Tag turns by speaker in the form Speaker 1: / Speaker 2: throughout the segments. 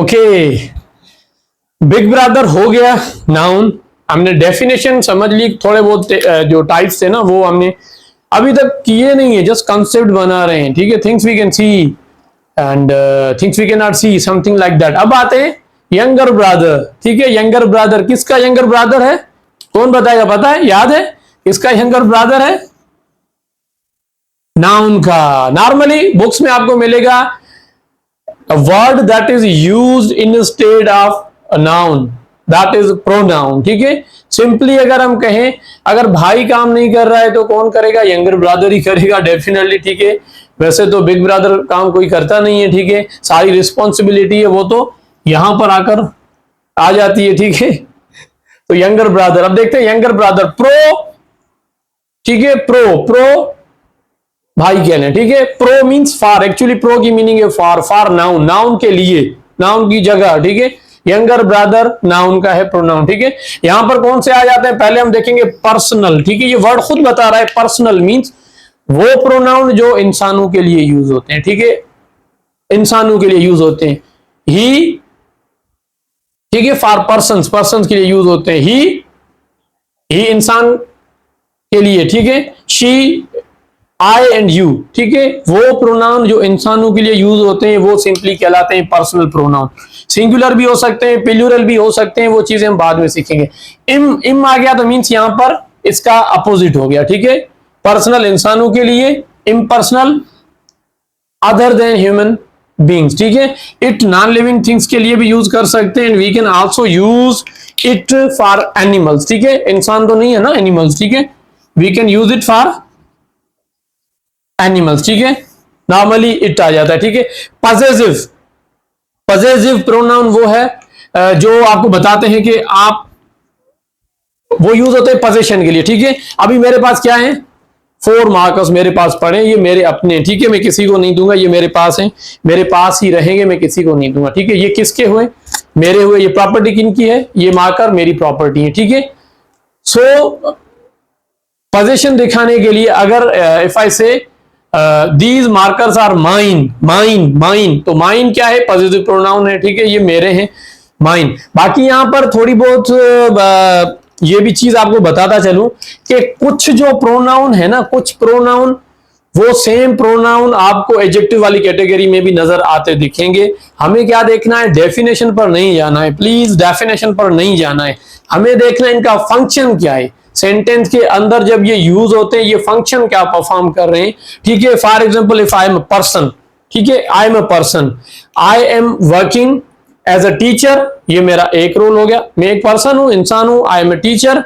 Speaker 1: Okay, big brother हो गया noun, हमने डेफिनेशन समझ ली, थोड़े बहुत जो टाइप्स थे ना वो हमने अभी तक किए नहीं है, जस्ट कंसेप्ट बना रहे हैं, ठीक है। Things we can see and things we can not C, something like that. अब आते हैं यंगर ब्रदर, ठीक है। यंगर ब्रदर, किसका यंगर ब्रदर है? कौन बताएगा? पता है, याद है किसका यंगर ब्रदर है? नाउन का। नॉर्मली बुक्स में आपको मिलेगा a word that is used instead of a noun, that is pronoun, ठीक है। सिंपली अगर हम कहें, अगर भाई काम नहीं कर रहा है तो कौन करेगा? यंगर ब्रदर ही करेगा डेफिनेटली, ठीक है। वैसे तो बिग ब्रदर काम कोई करता नहीं है, ठीक है। सारी रिस्पॉन्सिबिलिटी है वो तो यहां पर आकर आ जाती है, ठीक है। तो यंगर ब्रदर, अब देखते हैं यंगर ब्रदर। प्रो, ठीक है, प्रो भाई कह लें, ठीक है। प्रो मींस फार, एक्चुअली प्रो की मीनिंग है फार, फार नाउन, नाउन के लिए, नाउन की जगह, ठीक है। यंगर ब्रदर नाउन का है, प्रोनाउन, ठीक है। यहां पर कौन से आ जाते हैं? पहले हम देखेंगे पर्सनल, ठीक है। ये वर्ड खुद बता रहा है, पर्सनल मींस वो प्रोनाउन जो इंसानों के लिए यूज होते हैं, ठीक है, इंसानों के लिए यूज होते हैं। ही, ठीक है, फॉर पर्सन्स, पर्सन्स के लिए यूज होते हैं। ही इंसान के लिए, ठीक है। शी, आई एंड यू, ठीक है। वो प्रोनाउन जो इंसानों के लिए यूज होते हैं वो सिंपली कहलाते हैं पर्सनल प्रोनाउन। सिंगुलर भी हो सकते हैं, प्लूरल भी हो सकते हैं, वो चीजें हम बाद में सीखेंगे। इम आ गया तो मींस यहां पर इसका अपोजिट हो गया, ठीक है। पर्सनल इंसानों के लिए, impersonal other than human beings, ठीक है। इट नॉन लिविंग थिंग्स के लिए भी यूज कर सकते हैं। We can also use it for animals, ठीक है। इंसान तो नहीं है ना, एनिमल्स, ठीक है। We can use it for animals, ठीक है। नॉर्मली इट आ जाता है, ठीक है। पजेसिव, पजेसिव प्रोनाउन वो है जो आपको बताते हैं कि आप, वो यूज होते हैं पोजीशन के लिए, ठीक है। अभी मेरे पास क्या है? 4 मार्कर्स मेरे पास पड़े, ये मेरे अपने, ठीक है। मैं किसी को नहीं दूंगा, ये मेरे पास है, मेरे पास ही रहेंगे, मैं किसी को नहीं दूंगा, ठीक है। ये किसके हुए? मेरे हुए। ये प्रॉपर्टी किनकी है? ये मार्कर मेरी प्रॉपर्टी है, ठीक है। सो पोजीशन दिखाने के लिए अगर इफ आई से these markers are mine, mine, mine, तो माइन क्या है? पॉजिटिव प्रोनाउन है, ठीक है। ये मेरे हैं, माइन। बाकी यहां पर थोड़ी बहुत ये भी चीज आपको बताता चलूं कि कुछ जो प्रोनाउन है ना, कुछ प्रोनाउन वो सेम प्रोनाउन आपको एडजेक्टिव वाली कैटेगरी में भी नजर आते दिखेंगे। हमें क्या देखना है? डेफिनेशन पर नहीं जाना है, प्लीज डेफिनेशन पर नहीं जाना है। हमें देखना है इनका फंक्शन क्या है, सेंटेंस के अंदर जब ये यूज होते हैं ये फंक्शन क्या परफॉर्म कर रहे हैं, ठीक है। For example, if I am a person, ठीक है, I am a person, I am working as a teacher, ये मेरा एक रोल हो गया, मैं एक पर्सन हूं, इंसान हूं। आई एम अ टीचर,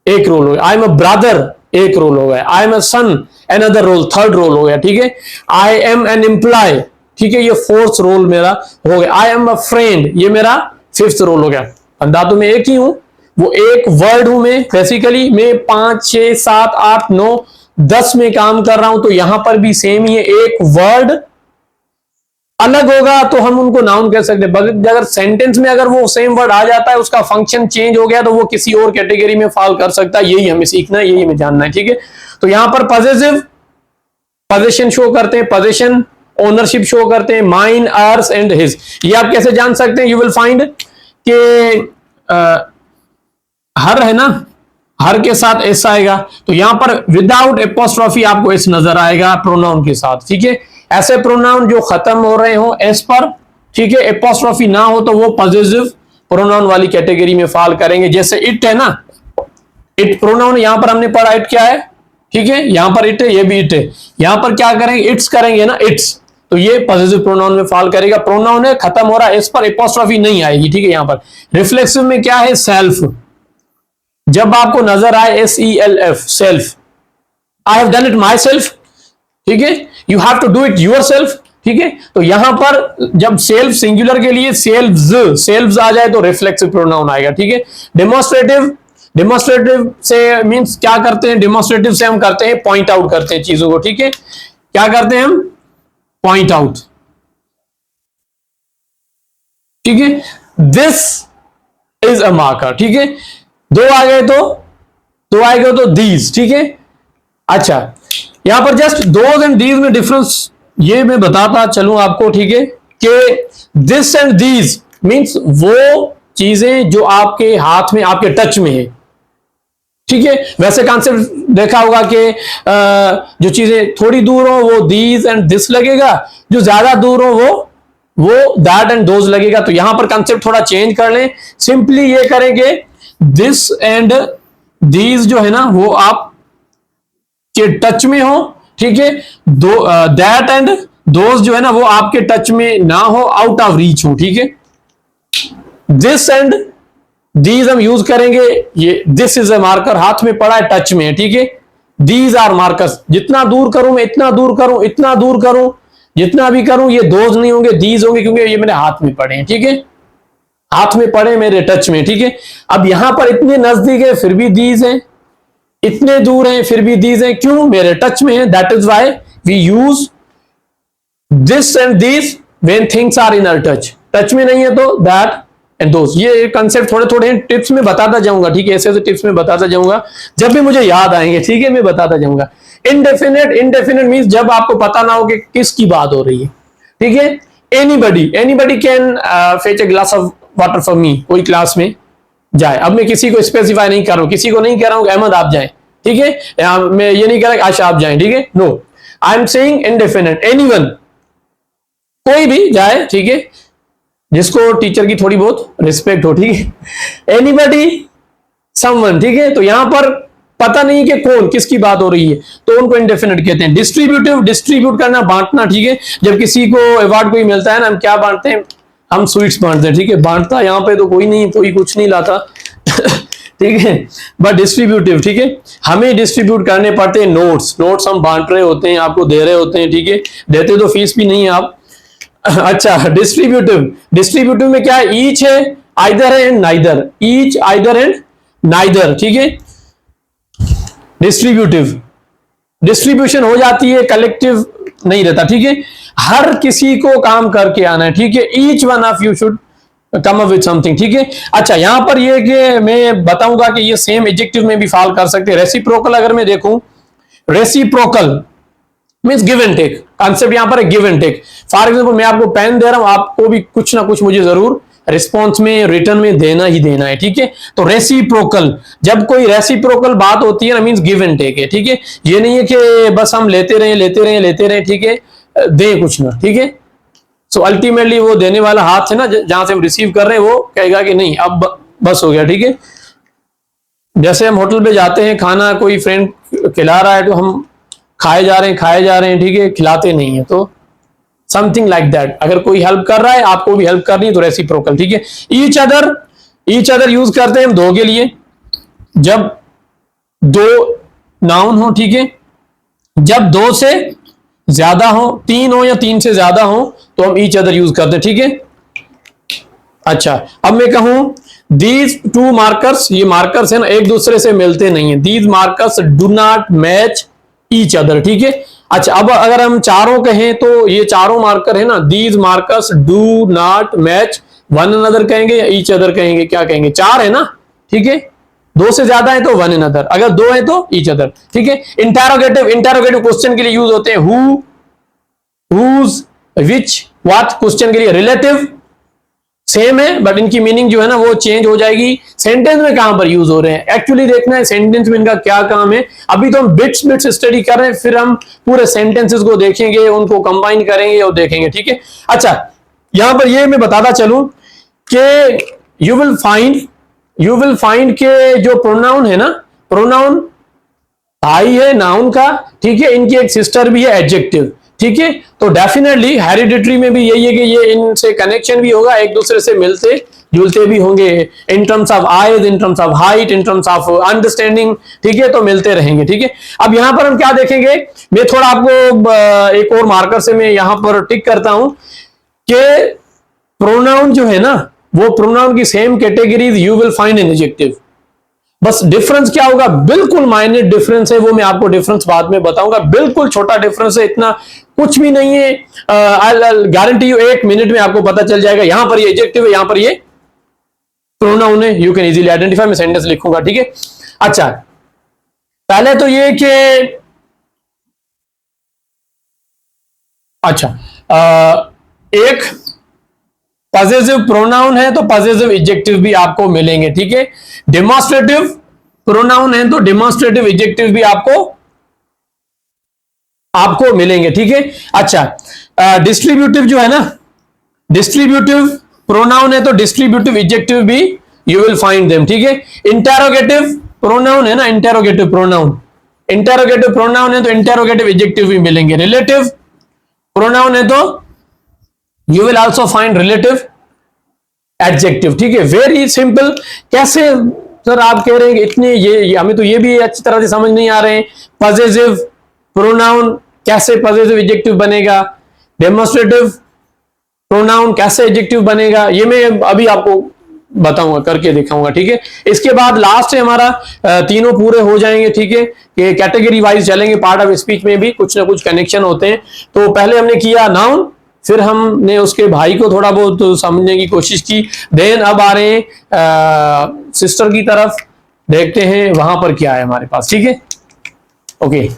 Speaker 1: एक रोल हो गया। आई एम अ ब्रदर, एक रोल हो गया। I am a sun, another role, third role हो गया, ठीक है। आई एम एन एम्प्लॉय, ठीक है, ये फोर्थ रोल मेरा हो गया। आई एम अ फ्रेंड, ये मेरा फिफ्थ रोल हो गया। बंदा तो मैं एक ही हूं, वो एक वर्ड हूं मैं, बेसिकली मैं 5, 6, 7, 8, 9, 10 में काम कर रहा हूं, तो यहां पर भी सेम ही है। एक वर्ड अलग होगा तो हम उनको नाउन कह सकते हैं। अगर सेंटेंस में अगर वो सेम वर्ड आ जाता है, उसका फंक्शन चेंज हो गया, तो वो किसी और कैटेगरी में फॉल कर सकता है। यही हमें सीखना है, यही हमें जानना है, ठीक है। तो यहां पर पॉजिटिव पोजीशन शो करते हैं, पोजीशन ओनरशिप शो करते हैं, माइन, आर्स एंड हिज। ये आप कैसे जान सकते हैं? यू विल फाइंड कि हर है ना, हर के साथ एस आएगा, तो यहां पर विदाउट एपोस्ट्रोफी आपको एस नजर आएगा प्रोनाउन के साथ, ठीक है। ऐसे प्रोनाउन जो खत्म हो रहे हो एस पर, ठीक है, एपोस्ट्रोफी ना हो, तो वो पॉजिटिव प्रोनाउन वाली कैटेगरी में फॉल करेंगे। जैसे इट है ना, इट प्रोनाउन, यहां पर हमने पढ़ा इट क्या है, ठीक है। यहां पर इट है, ये भी इट है। यहां पर क्या करेंगे? इट्स करेंगे ना, इट्स, तो ये पॉजिटिव प्रोनाउन में फॉल करेगा। प्रोनाउन है, खत्म हो रहा है एस पर, एपोस्ट्रोफी नहीं आएगी, ठीक है। यहां पर रिफ्लेक्सिव में क्या है? सेल्फ। जब आपको नजर आए SELF, self, I have done it my self, ठीक है, you have to do it your self, ठीक है। तो यहां पर जब सेल्फ सिंगुलर के लिए सेल्व्स, सेल्व्स आ जाए तो रिफ्लेक्सिव प्रोनाउन आएगा, ठीक है। डेमोन्स्ट्रेटिव, डेमोन्स्ट्रेटिव से मींस क्या करते हैं? डेमोन्स्ट्रेटिव से हम करते हैं पॉइंट आउट करते हैं चीजों को, ठीक है। क्या करते हैं हम? पॉइंट आउट, ठीक है। दिस इज अ मार्कर, ठीक है। दो आ गए तो दीज, ठीक है। अच्छा, यहां पर जस्ट दोज एंड दीज में डिफरेंस ये मैं बताता चलूं आपको, ठीक है, कि दिस एंड दीज मीन्स वो चीजें जो आपके हाथ में, आपके टच में है, ठीक है। वैसे कॉन्सेप्ट देखा होगा कि जो चीजें थोड़ी दूर हो वो दीज एंड दिस लगेगा, जो ज्यादा दूर हो वो दैट एंड दोज लगेगा। तो यहां पर कॉन्सेप्ट थोड़ा चेंज कर लें, सिंपली ये करेंगे दिस एंड दीज जो है ना वो आप के टच में हो, ठीक है। दो दैट एंड दोज जो है ना वो आपके टच में ना हो, आउट ऑफ रीच हो, ठीक है। दिस एंड दीज हम यूज करेंगे, ये दिस इज ए मार्कर, हाथ में पड़ा है, टच में है, ठीक है। दीज आर मार्कर्स, जितना दूर करूं मैं, इतना दूर करूं, इतना दूर करूं, जितना भी करूं, ये दोज नहीं होंगे, दीज होंगे, क्योंकि ये मेरे हाथ में पड़े हैं, ठीक है। हाथ में पड़े मेरे टच में, ठीक है। अब यहां पर इतने नजदीक है फिर भी दीज हैं, इतने दूर हैं फिर भी दीज हैं, क्यों? मेरे टच में है। That is why we use this and these when things are in our touch. Touch में नहीं है तो दैट एंड दोस। ये कंसेप्ट थोड़े थोड़े टिप्स में बताता जाऊंगा, ठीक है। ऐसे ऐसे टिप्स में बताता जाऊंगा, जब भी मुझे याद आएंगे, ठीक है, मैं बताता जाऊंगा। इनडेफिनेट, इनडेफिनेट मींस जब आपको पता ना हो कि किसकी बात हो रही है, ठीक है। Anybody, anybody can fetch a glass of water for me, कोई क्लास में जाए। अब मैं किसी को स्पेसिफाई नहीं कर रहा हूं, किसी को नहीं कह रहा हूं कि अहमद आप जाएं, ठीक है। मैं ये नहीं कह रहा कि आशा आप जाएं, ठीक है। No, I am saying indefinite, anyone, कोई भी जाए, ठीक है, जिसको टीचर की थोड़ी बहुत रिस्पेक्ट हो, ठीक है। एनीबडी, समवन, ठीक है। तो यहां पर पता नहीं कि कौन, किसकी बात हो रही है, तो उनको इंडेफिनेट कहते हैं। डिस्ट्रीब्यूटिव, डिस्ट्रीब्यूट करना, बांटना, ठीक है। जब किसी को अवार्ड कोई मिलता है ना, हम क्या बांटते हैं? हम स्वीट्स बांटते हैं, ठीक है। बांटता यहां पे तो कोई नहीं, कोई कुछ नहीं लाता ठीक है, बट डिस्ट्रीब्यूटिव, ठीक है, हमें डिस्ट्रीब्यूट करने पड़ते हैं नोट्स। नोट्स हम बांट रहे होते हैं, आपको दे रहे होते हैं, ठीक है। देते तो फीस भी नहीं है आप अच्छा, डिस्ट्रीब्यूटिव, डिस्ट्रीब्यूटिव में क्या है? ईच है, आइदर है and neither, each, either and neither, ठीक है। डिस्ट्रीब्यूटिव, डिस्ट्रीब्यूशन हो जाती है, कलेक्टिव नहीं रहता, ठीक है। हर किसी को काम करके आना है, ठीक है। Each one of you should come up with something, ठीक है। अच्छा, यहां पर ये कि मैं बताऊंगा कि ये सेम एडजेक्टिव में भी फॉल कर सकते हैं। रेसिप्रोकल अगर मैं देखूं, reciprocal means give and take, concept यहां पर है give and take. For example मैं आपको पेन दे रहा हूं, आपको भी कुछ ना कुछ मुझे जरूर रिस्पॉन्स में, रिटर्न में देना ही देना है, ठीक है। तो रेसिप्रोकल, जब कोई रेसिप्रोकल बात होती है ना, मीन्स गिव एंड टेक है, ठीक है। ये नहीं है कि बस हम लेते रहे लेते रहे लेते रहे, ठीक है, दे कुछ ना, ठीक है। सो अल्टीमेटली वो देने वाला हाथ है ना, जहां से हम रिसीव कर रहे हैं, वो कहेगा कि नहीं अब बस हो गया, ठीक है। जैसे हम होटल पे जाते हैं, खाना कोई फ्रेंड खिला रहा है तो हम खाए जा रहे हैं, खाए जा रहे हैं, ठीक है, खिलाते नहीं है, तो समथिंग लाइक दैट। अगर कोई हेल्प कर रहा है, आपको भी हेल्प करनी है, तो रेसिप्रोकल, ठीक है। Each other, each other use करते हैं हम दो के लिए, जब दो नाउन हो, ठीक है। जब दो से ज्यादा हो, तीन हो या तीन से ज्यादा हो, तो हम ईच अदर यूज करते हैं, ठीक है। अच्छा, अब मैं कहूं दीज टू मार्कर्स, ये मार्कर्स है ना, एक दूसरे से मिलते नहीं है। These markers do not match each other, ठीक है। अच्छा, अब अगर हम चारों कहें तो ये चारों मार्कर है ना, these markers do not match one another कहेंगे या ईच अदर कहेंगे? क्या कहेंगे? चार है ना, ठीक है। दो से ज्यादा है तो वन अनदर, अगर दो है तो ईच अदर, ठीक है। इंटेरोगेटिव, इंटेरोगेटिव क्वेश्चन के लिए यूज होते हैं who, whose, which, what. Question के लिए रिलेटिव सेम है, बट इनकी मीनिंग जो है ना वो चेंज हो जाएगी। सेंटेंस में कहां पर यूज हो रहे हैं, एक्चुअली देखना है सेंटेंस में इनका क्या काम है। अभी तो हम बिट्स बिट्स स्टडी कर रहे हैं, फिर हम पूरे सेंटेंसेस को देखेंगे, उनको कंबाइन करेंगे और देखेंगे, ठीक है। अच्छा, यहां पर ये मैं बताता चलूं कि यू विल फाइंड के जो प्रोनाउन है ना, प्रोनाउन भाई है नाउन का, ठीक है। इनकी एक सिस्टर भी है एडजेक्टिव, ठीक है। तो डेफिनेटली हेरिडिटरी में भी यही है कि ये इनसे कनेक्शन भी होगा, एक दूसरे से मिलते जुलते भी होंगे, in terms of eyes, in terms of height, in terms of understanding, ठीक है। तो मिलते रहेंगे, ठीक है। अब यहां पर हम क्या देखेंगे, मैं थोड़ा आपको एक और मार्कर से मैं यहां पर टिक करता हूं कि प्रोनाउन जो है ना, वो प्रोनाउन की same categories you will find in adjective. बस डिफरेंस क्या होगा, बिल्कुल माइनर डिफरेंस है, वो मैं आपको डिफरेंस बाद में बताऊंगा। बिल्कुल छोटा डिफरेंस है, इतना कुछ भी नहीं है। आई गारंटी यू 1 मिनट में आपको पता चल जाएगा। यहां पर ये एडजेक्टिव है, यहां पर ये प्रोनाउन है, यू कैन इजीली आइडेंटिफाई। मैं सेंटेंस लिखूंगा, ठीक है। अच्छा, पहले तो ये कि अच्छा, एक पजेसिव प्रोनाउन है तो पजेसिव एडजेक्टिव भी आपको मिलेंगे, ठीक है। डेमोन्स्ट्रेटिव प्रोनाउन है तो डेमोन्स्ट्रेटिव एडजेक्टिव भी आपको मिलेंगे, ठीक है। अच्छा, डिस्ट्रीब्यूटिव जो है ना, डिस्ट्रीब्यूटिव प्रोनाउन है तो डिस्ट्रीब्यूटिव एडजेक्टिव भी यू विल फाइंड देम, ठीक है। इंटेरोगेटिव प्रोनाउन है ना, इंटेरोगेटिव प्रोनाउन है तो इंटेरोगेटिव एडजेक्टिव भी मिलेंगे। रिलेटिव प्रोनाउन है तो you will also find relative adjective, ठीक है। Very simple. कैसे सर आप कह रहे हैं कि इतने ये हमें तो ये भी अच्छी तरह से समझ नहीं आ रहे हैं। पजेसिव प्रोनाउन कैसे पजेसिव एडजेक्टिव बनेगा, डेमोन्स्ट्रेटिव प्रोनाउन कैसे एडजेक्टिव बनेगा, ये मैं अभी आपको बताऊंगा, करके दिखाऊंगा, ठीक है। इसके बाद लास्ट है हमारा, तीनों पूरे हो जाएंगे, ठीक है। कि कैटेगरी वाइज चलेंगे, पार्ट ऑफ स्पीच में भी कुछ ना कुछ कनेक्शन होते हैं। तो पहले हमने किया नाउन, फिर हमने उसके भाई को थोड़ा बहुत समझने की कोशिश की। देन अब आ रहे हैं सिस्टर की तरफ, देखते हैं वहां पर क्या है हमारे पास, ठीक है। ओके।